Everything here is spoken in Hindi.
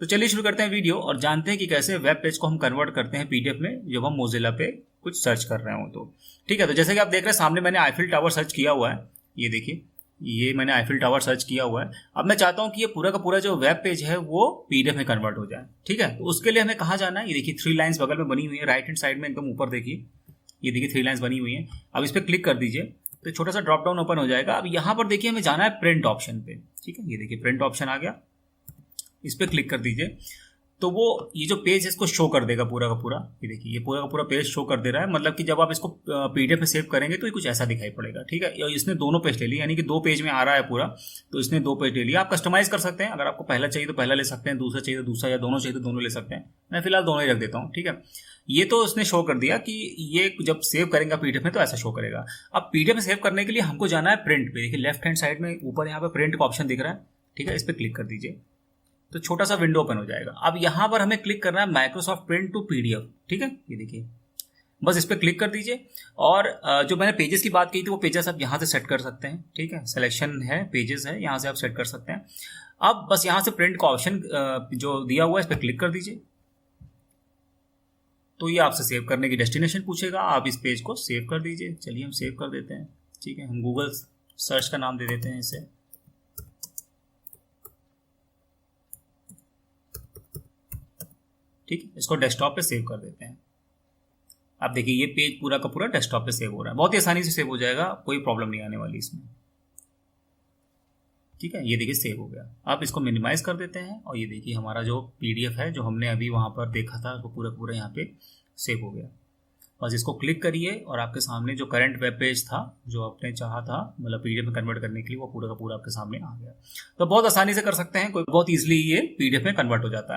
तो चलिए शुरू करते हैं वीडियो और जानते हैं कि कैसे वेब पेज को हम कन्वर्ट करते हैं पीडीएफ में जब हम मोजिला पे कुछ सर्च कर रहे हो। तो ठीक है, तो जैसे कि आप देख रहे हैं सामने मैंने आईफिल टावर सर्च किया हुआ है। ये देखिए, ये मैंने आईफिल टावर सर्च किया हुआ है। अब मैं चाहता हूं कि ये पूरा का पूरा जो वेब पेज है वो पीडीएफ में कन्वर्ट हो जाए। ठीक है, तो उसके लिए हमें कहाँ जाना है? ये देखिए 3 लाइन्स बगल में बनी हुई है, राइट हैंड साइड में एकदम ऊपर देखिए, ये देखिए 3 लाइन्स बनी हुई है। अब इस पर क्लिक कर दीजिए तो छोटा सा ड्रॉप डाउन ओपन हो जाएगा। अब यहाँ पर देखिए हमें जाना है प्रिंट ऑप्शन पे। ठीक है, ये देखिए प्रिंट ऑप्शन आ गया, इस पर क्लिक कर दीजिए तो वो ये जो पेज है इसको शो कर देगा पूरा का पूरा। ये देखिए ये पूरा का पूरा पेज शो कर दे रहा है, मतलब कि जब आप इसको पीडीएफ में सेव करेंगे तो ये कुछ ऐसा दिखाई पड़ेगा। ठीक है, इसने दोनों पेज ले लिए, यानी कि 2 पेज में आ रहा है पूरा, तो इसने 2 पेज ले लिया। आप कस्टमाइज कर सकते हैं, अगर आपको पहला चाहिए तो पहला ले सकते हैं, दूसरा चाहिए तो दूसरा, या दोनों चाहिए तो दोनों ले सकते हैं। मैं फिलहाल दोनों ही रख देता हूँ। ठीक है, ये तो उसने शो कर दिया कि ये जब सेव करेंगे पीडीएफ में तो ऐसा शो करेगा। अब पीडीएफ में सेव करने के लिए हमको जाना है प्रिंट पे। देखिए लेफ्ट हैंड साइड में ऊपर यहाँ पे प्रिंट का ऑप्शन दिख रहा है। ठीक है, इस पर क्लिक कर दीजिए तो छोटा सा विंडो ओपन हो जाएगा। अब यहाँ पर हमें क्लिक करना है माइक्रोसॉफ्ट प्रिंट टू पीडीएफ। ठीक है, ये देखिए बस इस पर क्लिक कर दीजिए और जो मैंने पेजेस की बात की थी वो पेजेस आप यहाँ से सेट कर सकते हैं। ठीक है, सिलेक्शन है, पेजेस है, यहाँ से आप सेट कर सकते हैं। अब बस यहाँ से प्रिंट का ऑप्शन जो दिया हुआ है इस पर क्लिक कर दीजिए तो ये आपसे सेव करने की डेस्टिनेशन पूछेगा, आप इस पेज को सेव कर दीजिए। चलिए हम सेव कर देते हैं। ठीक है, हम गूगल सर्च का नाम दे देते हैं इसे। ठीक है, इसको डेस्कटॉप पे सेव कर देते हैं। अब देखिए ये पेज पूरा का पूरा डेस्कटॉप पे सेव हो रहा है, बहुत ही आसानी से सेव हो जाएगा, कोई प्रॉब्लम नहीं आने वाली इसमें। ठीक है, ये देखिए सेव हो गया। आप इसको मिनिमाइज कर देते हैं और ये देखिए हमारा जो पीडीएफ है जो हमने अभी वहाँ पर देखा था वो पूरा पूरा यहाँ पे सेव हो गया। बस इसको क्लिक करिए और आपके सामने जो करंट वेब पेज था जो आपने चाहा था मतलब पीडीएफ में कन्वर्ट करने के लिए वो पूरा का पूरा आपके सामने आ गया। तो बहुत आसानी से कर सकते हैं, कोई बहुत ईजिली ये पीडीएफ में कन्वर्ट हो जाता है।